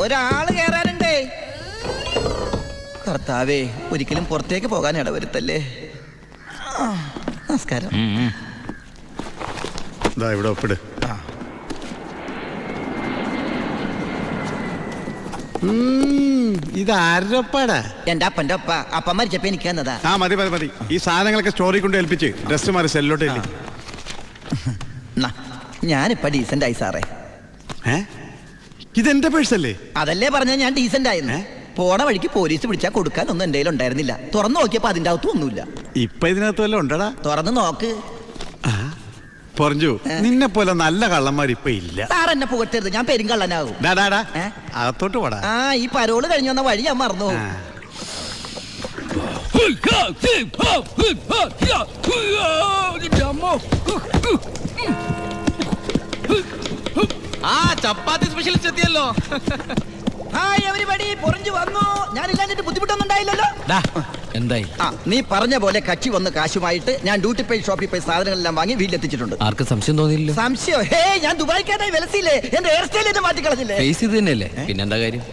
ഒരാള് കേറാനുണ്ടേ. കർത്താവേ, ഒരിക്കലും പുറത്തേക്ക് പോകാൻ ഇടവരുത്തല്ലേ. നമസ്കാരം. ഇവിടെ ഒപ്പിട്. ഇതാരുടെ ഒപ്പാടാ? എന്റെ അപ്പന്റെ ഒപ്പ. അപ്പം മരിച്ചപ്പോ എനിക്ക് തന്നതാ. മതി മതി മതി. ഈ സാധനങ്ങളൊക്കെ സ്റ്റോറി കൊണ്ട് ഏൽപ്പിച്ച് ഡ്രസ് മാറി സെല്ലോട്ട്. ഞാനിപ്പ ഡീസന്റ് ആയി സാറേ. ഇതെന്റെ പേഴ്സല്ലേ? അതല്ലേ പറഞ്ഞ ഞാൻ ഡീസന്റ് ആയിരുന്നു. പോണ വഴിക്ക് പോലീസ് വിളിച്ചാൽ കൊടുക്കാൻ ഒന്നും എന്റെ ഉണ്ടായിരുന്നില്ല. തുറന്നു നോക്കിയപ്പോ അതിന്റെ അകത്തും ഒന്നുമില്ല. ഇപ്പൊ ഇതിനകത്ത് വല്ല ഉണ്ടടാ? തുറന്ന് നോക്ക്. പറഞ്ഞു, നിന്നെ പോലെ നല്ല കള്ളന്മാർ ഇപ്പൊ ഇല്ല. സാർ എന്നെ പുകട്ടരുത്, ഞാൻ പെരുങ്കള്ളനാകും. അകത്തോട്ട് പോടാ. ഈ പരോള് കഴിഞ്ഞു വന്ന വഴി ഞാൻ മറന്നു. ചപ്പാത്തി സ്പെഷ്യലിസ്റ്റ് എത്തിയല്ലോ. ഹായ് എവരിബഡി, പൊറിഞ്ഞു വന്നു. ഞാനില്ലാഞ്ഞിട്ട് ബുദ്ധിമുട്ടൊന്നും ഉണ്ടായില്ലല്ലോ. എന്തായി? നീ പറഞ്ഞ പോലെ കക്ഷി വന്ന് കാശുമായിട്ട് ഞാൻ ഡ്യൂട്ടി പെയ്ഡ് ഷോപ്പിൽ പോയി സാധനങ്ങളെല്ലാം വാങ്ങി വീട്ടിലെത്തിച്ചിട്ടുണ്ട്. ആർക്കും സംശയം തോന്നിയില്ല? സംശയം? ഞാൻ ദുബായിക്കാരായി വിലസില്ലേ? എന്റെ ഹെയർ സ്റ്റൈൽ എന്നെ മാറ്റിക്കളഞ്ഞില്ലേ? ഫേസ് ഇത് തന്നെയല്ലേ, പിന്നെന്താ കാര്യം?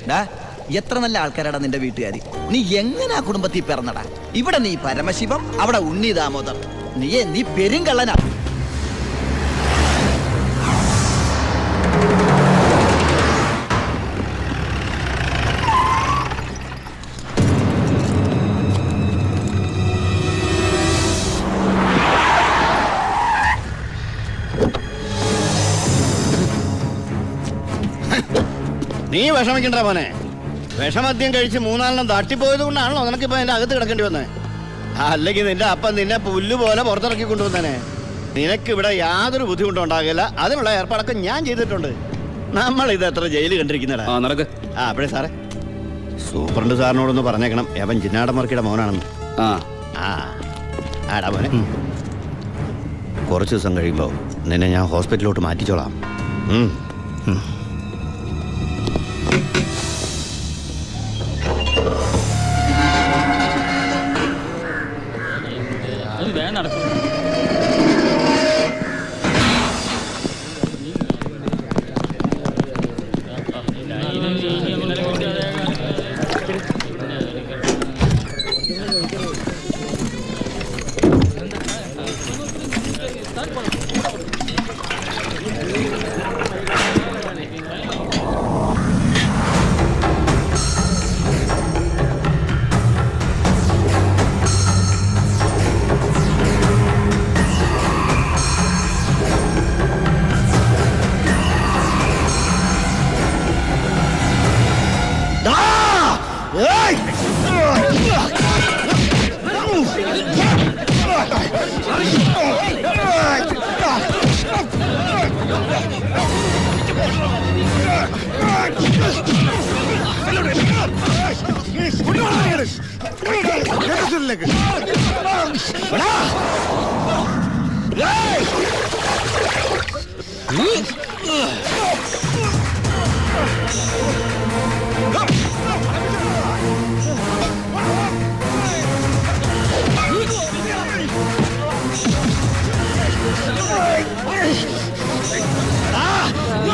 എത്ര നല്ല ആൾക്കാരാടാ നിന്റെ വീട്ടുകാരി. നീ എങ്ങനെ കുടുംബത്തിൽ പിറന്നടാ? ഇവിടെ നീ പരമശിവം, അവിടെ ഉണ്ണി ദാമോദർ. നീ പെരുങ്കള്ളനാ. നീ വിഷമിക്കണ്ട മോനെ. വിഷമദ്യം കഴിച്ച് 3-4 തട്ടിപ്പോയത് കൊണ്ടാണല്ലോ നിനക്കിപ്പോ എന്റെ അകത്ത് കിടക്കേണ്ടി വന്നേ. അല്ലെങ്കിൽ നിന്റെ അപ്പൻ നിന്നെ പുല്ല് പോലെ പുറത്തിറക്കി കൊണ്ടുവന്നേനെ. നിനക്കിവിടെ യാതൊരു ബുദ്ധിമുട്ടും ഉണ്ടാകില്ല. അതിനുള്ള ഏർപ്പാടൊക്കെ ഞാൻ ചെയ്തിട്ടുണ്ട്. നമ്മൾ ഇത് എത്ര ജയില് കണ്ടിരിക്കുന്നടാ. അപ്പഴേ സാറേ, സൂപ്രണ്ട് സാറിനോടൊന്ന് പറഞ്ഞേക്കണം, അവൻ ജിന്നാടമർക്കിയുടെ മോനാണെന്ന്. ആടാ മോനെ, കുറച്ച് ദിവസം കഴിയുമ്പോ നിന്നെ ഞാൻ ഹോസ്പിറ്റലിലോട്ട് മാറ്റിച്ചോളാം.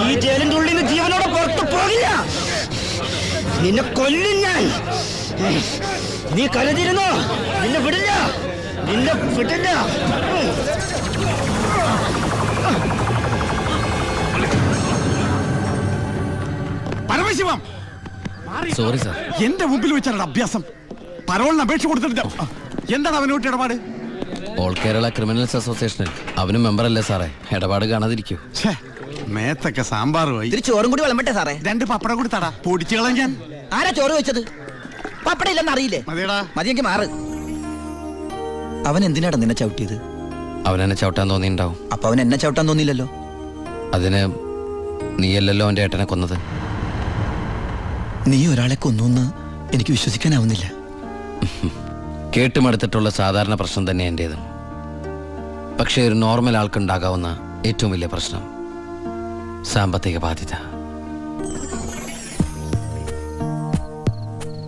ഈ ജയിലിന്റെ ഉള്ളിൽ നിന്ന് ജീവനോടെ പുറത്തു പോകില്ല. നിന്നെ കൊല്ലും ഞാൻ. നീ കരുതിരുന്നോ? നിന്നെ വിടില്ല, നിന്നെ വിടില്ല. Paramasivam, sorry sir. എന്റെ മുമ്പിൽ വെച്ചാണ് അഭ്യാസം. പരോളിന് അപേക്ഷ കൊടുത്തിട്ടില്ല. എന്താണ് അവനോട്ട് ഇടപാട്? ഓൾ കേരള ക്രിമിനൽസ് അസോസിയേഷനിൽ അവനും മെമ്പറല്ലേ സാറേ. ഇടപാട് കാണാതിരിക്കൂ. മേത്തൊക്കെ സാമ്പാർ പോയി. ചോറും കൂടി വിളമ്പട്ടെ സാറേ? 2 പപ്പടം കൂടി തടാ, പൊടിച്ചു കളഞ്ഞാൻ. ആരാ ചോറ് വെച്ചത്? പപ്പടം ഇല്ലെന്ന് അറിയില്ലേ? മതിയെങ്കിൽ മാറ്. അവൻ എന്തിനാടാ നിന്നെ ചവിട്ടിയത്? അവനെന്നെ ചവിട്ടാൻ തോന്നിണ്ടാവും. അപ്പൊ അവൻ എന്നെ ചവിട്ടാൻ തോന്നിയില്ലല്ലോ. അതിന് നീയല്ലല്ലോ അവന്റെ ഏട്ടനെ കൊന്നത്. നീ ഒരാളെ കൊന്നു എനിക്ക് വിശ്വസിക്കാനാവുന്നില്ല. കേട്ടുമടുത്തിട്ടുള്ള സാധാരണ പ്രശ്നം തന്നെ എന്റേതും. പക്ഷേ ഒരു നോർമൽ ആൾക്കുണ്ടാകാവുന്ന ഏറ്റവും വലിയ പ്രശ്നം സാമ്പത്തിക ബാധ്യത.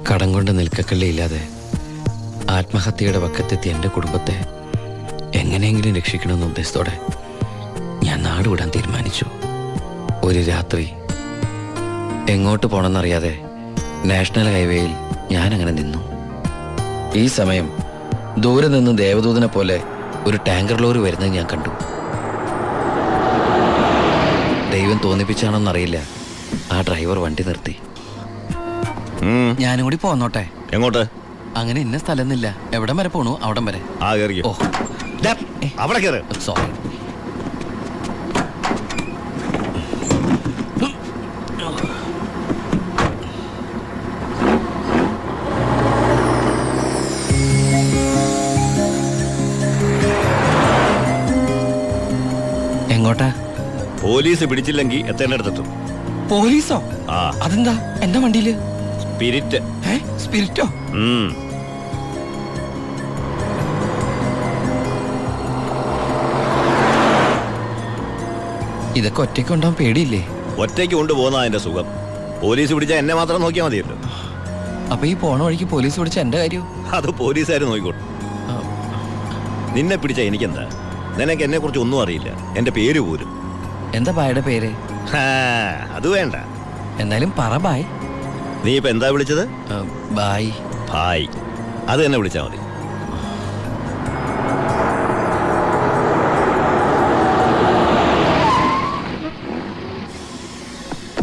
കടം കൊണ്ട് നിൽക്കക്കള്ളിയില്ലാതെ ആത്മഹത്യയുടെ വക്കത്തെത്തി എൻ്റെ കുടുംബത്തെ എങ്ങനെയെങ്കിലും രക്ഷിക്കണമെന്ന ഉദ്ദേശത്തോടെ ഞാൻ നാടുവിടാൻ തീരുമാനിച്ചു. ഒരു രാത്രി എങ്ങോട്ട് പോണെന്നറിയാതെ നാഷണൽ ഹൈവേയിൽ ഞാൻ അങ്ങനെ നിന്നു. ഈ സമയം ദൂരെ നിന്ന് ദേവദൂതനെ പോലെ ഒരു ടാങ്കർ ലോറി വരുന്നത് ഞാൻ കണ്ടു. ദൈവം തോന്നിപ്പിച്ചാണോന്നറിയില്ല, ആ ഡ്രൈവർ വണ്ടി നിർത്തി. ഞാനും കൂടി പോന്നോട്ടെ? എങ്ങോട്ട്? അങ്ങനെ ഇന്ന സ്ഥലമൊന്നുമില്ല, എവിടം വരെ പോണു അവിടം വരെ. ആ കേറിക്കോ. ഓ അവിടെ കേറ്. സോറി. എങ്ങോട്ടാ? പോലീസ് പിടിച്ചില്ലെങ്കിൽ എത്തേണ്ടടുത്തെത്തും. പോലീസോ? ആ. അതെന്താ എന്റെ വണ്ടിയില്? സ്പിരിറ്റ്. സ്പിരിറ്റോ? ഇതൊക്കെ ഒറ്റയ്ക്ക് ഉണ്ടാവാൻ പേടിയില്ലേ? ഒറ്റയ്ക്ക് കൊണ്ടുപോകുന്ന അതിന്റെ സുഖം. പോലീസ് പിടിച്ചാൽ എന്നെ മാത്രം നോക്കിയാൽ മതിയല്ലോ. അപ്പൊ ഈ പോണ വഴിക്ക് പോലീസ് പിടിച്ച എന്റെ കാര്യം? അത് പോലീസുകാർ നോക്കിക്കോട്ടെ. നിന്നെ പിടിച്ച എനിക്കെന്താ? നിനക്ക് എന്നെ കുറിച്ച് ഒന്നും അറിയില്ല, എന്റെ പേര് പോലും. എന്താ ബായുടെ പേര്? അത് വേണ്ട. എന്നാലും പറ ബായ്. നീ ഇപ്പൊ എന്താ വിളിച്ചത്? ബായ്. ഭായ്. അത് തന്നെ വിളിച്ചാ മതി.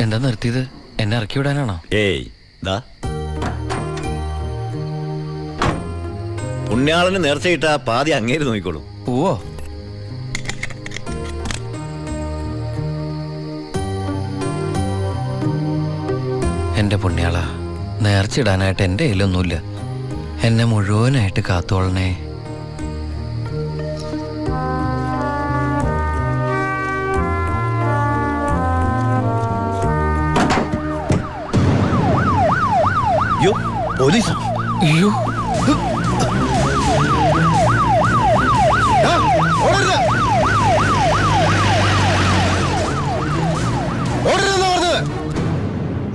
എന്താ നിർത്തിയത്? എന്നെ ഇറക്കി വിടാനാണോ? ഏയ് ദാ പുണ്യാളന് നേർച്ചയിട്ട പാതി അങ്ങേര് നോക്കിക്കോളൂ. പോവോ? എന്റെ പുണ്യാള, നേർച്ചിടാനായിട്ട് എന്റെ കയ്യിലൊന്നുമില്ല. എന്നെ മുഴുവനായിട്ട് കാത്തോളണേ. പോലീസ്. അയ്യോ,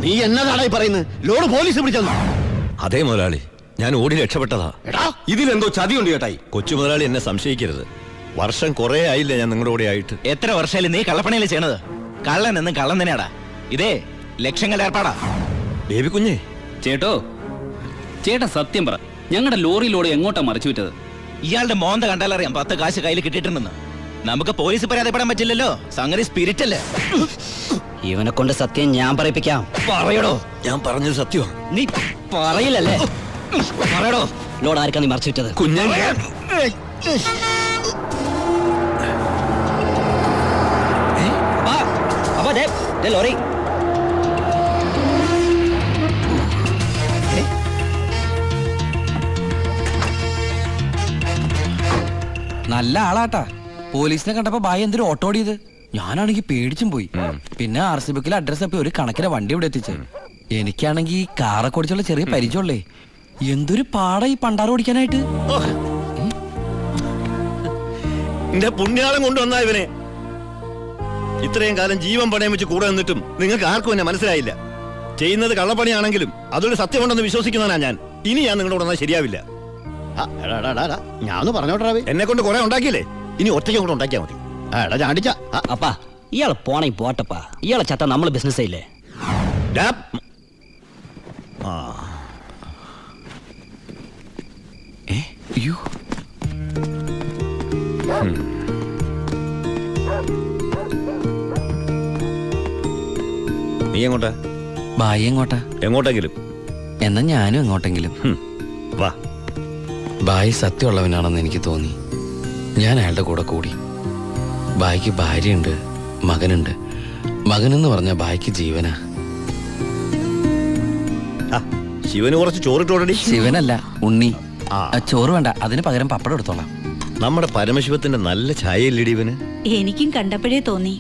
നീ എന്നതാടായി പറയുന്നത്? ലോഡ് പോലീസ് പിടിച്ചെന്നു. അതേ മുതലാളി, ഞാൻ ഓടി രക്ഷപ്പെട്ടതാ. ഇതിലെന്തോ ചതിയുണ്ട് ചേട്ടായി. കൊച്ചു മുതലാളി എന്നെ സംശയിക്കരുത്. വർഷം കുറെ ആയില്ലേ ഞാൻ നിങ്ങളുടെ കൂടെ ആയിട്ട്. എത്ര വർഷമായാലും നീ കള്ളപ്പണിയല്ലേ ചെയ്യണത്? കള്ളൻ എന്നും കള്ളൻ തന്നെയാടാ. ഇതേ ലക്ഷങ്ങളുടെ ഏർപ്പാടാ. ബേബി കുഞ്ഞേ, ചേട്ടോ, ചേട്ടാ സത്യം പറ, ഞങ്ങളുടെ ലോറിയിലൂടെ എങ്ങോട്ടാ മറിച്ചു വിറ്റത്? ഇയാളുടെ മോന്ത കണ്ടാലറിയാം 10 കാശ് കയ്യിൽ കിട്ടിയിട്ടുണ്ടെന്ന്. നമുക്ക് പോലീസ് പരാതിപ്പെടാൻ പറ്റില്ലല്ലോ, സംഗതി സ്പിരിറ്റ് അല്ലേ. ഇവനെ കൊണ്ട് സത്യം ഞാൻ പറയിപ്പിക്കാം. പറയടോ. ഞാൻ പറഞ്ഞത് സത്യമാണ്. നീ പറയില്ലല്ലേ? പറയടോ, ലോഡ് ആർക്കാ നീ മറിച്ചു വിറ്റത്? കുഞ്ഞേ, ലോറി നല്ല ആളാട്ടാ. പോലീസിനെ കണ്ടപ്പോ ബായ് എന്തൊരു ഓട്ടോ ഓടിയത്. ഞാനാണെങ്കി പേടിച്ചും പോയി. പിന്നെ RC ബുക്കിൽ അഡ്രസ് അപ്പൊ ഒരു കണക്കിന് വണ്ടി ഇവിടെ എത്തിച്ച്. എനിക്കാണെങ്കി കാറൊക്കെ ഓടിച്ചുള്ള ചെറിയ പരിചയമുള്ളേ. എന്തൊരു പാടാ ഈ പണ്ടാറ് ഓടിക്കാനായിട്ട്. എന്റെ പുണ്യാളം കൊണ്ടുവന്നാ ഇവനെ. ഇത്രയും കാലം ജീവൻ പണയം വെച്ച് കൂടെ നിന്നിട്ടും നിങ്ങൾക്ക് ആർക്കും എന്നെ മനസ്സിലായില്ല. ചെയ്യുന്നത് കള്ളപ്പണിയാണെങ്കിലും അതൊരു സത്യമുണ്ടെന്ന് വിശ്വസിക്കുന്നവനാ ഞാൻ. ഇനി ഞാൻ നിങ്ങളോട് വന്നാൽ ശരിയാവില്ല. ഞാൻ ഒന്ന് പറഞ്ഞോട്ടെ. എന്നെ കൊണ്ട് കുറെ ഉണ്ടാക്കിയില്ലേ, ഇനി ഒറ്റയ്ക്ക് കൂടെ ഉണ്ടാക്കിയാൽ മതി. എടാ ചാണ്ടിച്ച. അപ്പാ, ഇയാളെ പോണേ പോട്ടപ്പാ. ഇയാളെ ചത്ത നമ്മള് ബിസിനസ് ഇല്ലേ? അയ്യോ, നീ എങ്ങോട്ടാ? ബായ് എങ്ങോട്ടാ? എങ്ങോട്ടെങ്കിലും. എന്നാ ഞാനും എങ്ങോട്ടെങ്കിലും. വാ. ബായ് സത്യമുള്ളവനാണെന്ന് എനിക്ക് തോന്നി. ഞാൻ അയാളുടെ കൂടെ കൂടി. ബായ്ക്ക് ഭാര്യയുണ്ട്, മകനുണ്ട്. മകനെന്ന് പറഞ്ഞ ബായ്ക്ക് ജീവനാ. ശിവന് കുറച്ച് ചോറിട്ടോടി. ശിവനല്ല, ഉണ്ണി. ചോറ് വേണ്ട, അതിന് പകരം പപ്പടം എടുത്തോളാം. നമ്മുടെ പരമശിവത്തിന്റെ നല്ല ഛായയില്ലടി ഇവന്. എനിക്കും കണ്ടപ്പോഴേ തോന്നി.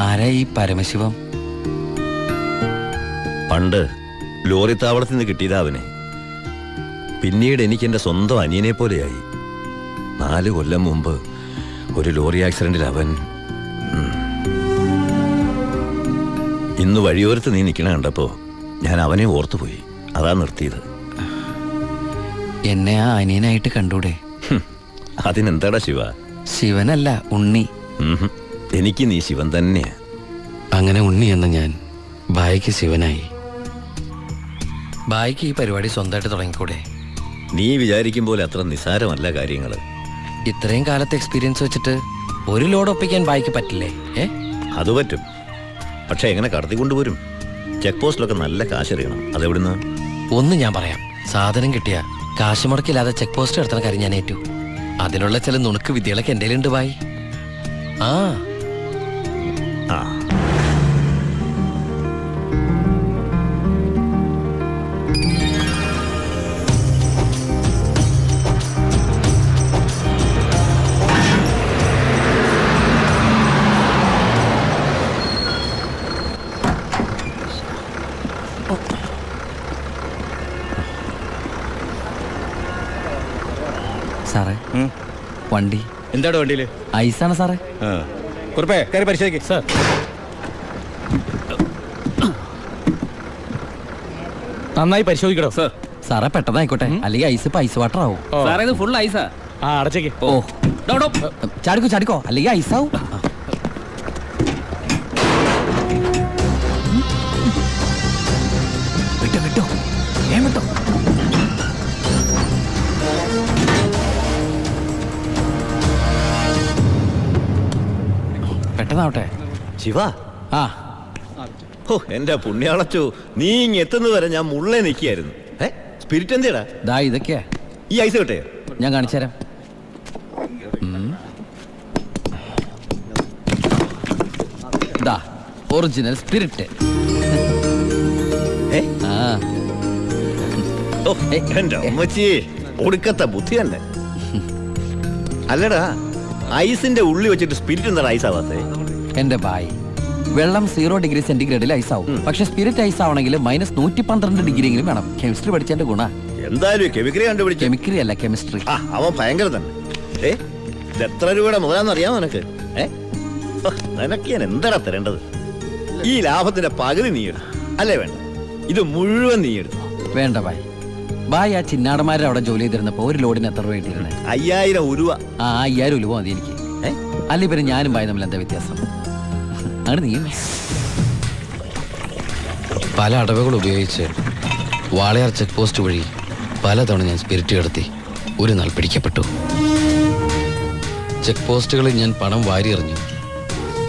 ആരാ ഈ പരമശിവം? പണ്ട് ലോറി താവളത്തിൽ നിന്ന് കിട്ടിയതാ അവനെ. പിന്നീട് എനിക്ക് എന്റെ സ്വന്തം അനിയനെ പോലെയായി. 4 കൊല്ലം മുമ്പ് ഒരു ലോറി ആക്സിഡന്റിൽ അവൻ. ഇന്ന് വഴിയോരത്ത് നീ നിൽക്കണ കണ്ടപ്പോ ഞാൻ അവനെ ഓർത്തുപോയി. അതാ നിർത്തിയത്. എന്നെ ആ അനിയനായിട്ട് കണ്ടൂടെ? അതിനെന്താടാ ശിവ? ശിവനല്ല, ഉണ്ണി. എനിക്ക് നീ ശിവൻ തന്നെയാ. അങ്ങനെ ഉണ്ണി എന്ന ഞാൻ ബായിക്ക് ശിവനായി. ബായിക്ക് ഈ പരിപാടി സ്വന്തമായിട്ട് തുടങ്ങിക്കൂടെ? നീ വിചാരിക്കും പോലെ അത്ര നിസാരമല്ല കാര്യങ്ങള്. ഇത്രയും കാലത്തെ എക്സ്പീരിയൻസ് വെച്ചിട്ട് ഒരു ലോഡ് ഒപ്പിക്കാൻ ബായിക്ക് പറ്റില്ലേ? അത് പറ്റും, പക്ഷെ എങ്ങനെ കടത്തിക്കൊണ്ടുവരും? ചെക്ക് പോസ്റ്റിലൊക്കെ നല്ല കാശറിയണം. അതെവിടുന്ന്? ഒന്ന് ഞാൻ പറയാം, സാധനം കിട്ടിയ കാശ് മുടക്കില്ലാതെ ചെക്ക് പോസ്റ്റ് എടുത്തുന്ന കാര്യം ഞാൻ ഏറ്റു. അതിനുള്ള ചില നുണുക്ക് വിദ്യകളൊക്കെ എൻ്റെ ഉണ്ട് ബായി. ആ ആ സാറേ, വണ്ടി എന്താണ് വണ്ടിയില്? ഐസാണ് സാറേ. കുറിപ്പേ കയറി പരിശോധിക്കും സാർ. നന്നായി പരിശോധിക്കണോ സാർ? സാറേ പെട്ടെന്നായിക്കോട്ടെ, അല്ലെങ്കിൽ ഐസ് ഇപ്പൊ ഐസ് വാട്ടർ ആവും. സാറേ ഇത് ഫുൾ ഐസാ. ആ അടച്ചേക്ക്. ഓ ചാടിക്കോ ചാടിക്കോ, അല്ലെങ്കിൽ ഐസാവും. വിട്ടോ വിട്ടോ, ഏ വിട്ടോ. പെട്ടെന്നാവട്ടെ. ശിവ, ആ ഓ എന്റെ പുണ്യാളച്ചോ, നീ ഇങ്ങ് എത്തുന്നത് വരെ ഞാൻ മുള്ളേ നിൽക്കുകയായിരുന്നു. സ്പിരിറ്റ് എന്തിയടാ? ദാ ഇതൊക്കെയാ. ഈ ഐസ് കിട്ടേ? ഞാൻ കാണിച്ചുതരാം. ദാ ഒറിജിനൽ സ്പിരിറ്റ്. ആ ഓ എന്റെ അമ്മച്ചി, ഒടുക്കത്തെ ബുദ്ധി തന്നെ. അല്ലടാ, ഐസിന്റെ ഉള്ളി വെച്ചിട്ട് സ്പിരിറ്റ് എന്താ ഐസ് ആവാത്തേ? എന്റെ ബായ്, വെള്ളം 0 ഡിഗ്രി സെന്റിഗ്രേഡിൽ ഐസ് ആവും. പക്ഷെ സ്പിരിറ്റ് ഐസ് ആവണമെങ്കിൽ -112 ഡിഗ്രി എങ്കിലും വേണം. കെമിസ്ട്രി പഠിച്ചതിന്റെ ഗുണ. എന്തായാലും കെമിക്കറി കണ്ടുപിടിച്ചു. കെമിക്കറി അല്ല, കെമിസ്ട്രി. ആ അവൻ ഭയങ്കര തന്നെ. ഇത് എത്ര രൂപയുടെ മുതലാന്ന് അറിയാമോ നിനക്ക്? നിനക്ക് ഞാൻ എന്താടാ തരേണ്ടത്? ഈ ലാഭത്തിന്റെ പകുതി നീ എടു, അല്ലേ വേണ്ട ഇത് മുഴുവൻ നീ എടു. വേണ്ട ബായ്. ബായ് ആ ചിന്നാടന്മാരെ അവിടെ ജോലി ചെയ്തിരുന്നപ്പോ ഒരു ലോഡിന് എത്ര രൂപ കിട്ടിയിരുന്നത്? 5000 ഉരുവ. ആ 5000 ഉലുവ മതി എനിക്ക്. അല്ല ഇവര് ഞാനും ബായ് തമ്മിൽ എന്താ വ്യത്യാസം? അങ്ങനെ നീ പല അടവുകൾ ഉപയോഗിച്ച് വാളയാർ ചെക്ക് പോസ്റ്റ് വഴി പലതവണ ഞാൻ സ്പിരിറ്റ് കടത്തി ഒരു നാൾ പിടിക്കപ്പെട്ടു. ചെക്ക് പോസ്റ്റുകളിൽ ഞാൻ പണം വാരിയെറിഞ്ഞു.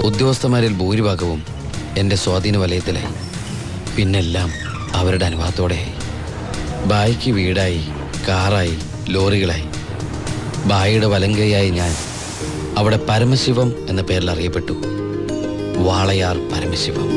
ഉദ്യോഗസ്ഥന്മാരിൽ ഭൂരിഭാഗവും എൻ്റെ സ്വാധീന വലയത്തിലായി. പിന്നെല്ലാം അവരുടെ അനുവാദത്തോടെയായി. ബായിക്ക് വീടായി, കാറായി, ലോറികളായി. ബായിയുടെ വലങ്കയായി ഞാൻ അവിടെ പരമശിവം എന്ന പേരിൽ അറിയപ്പെട്ടു. വാളയാർ പരമശിവം.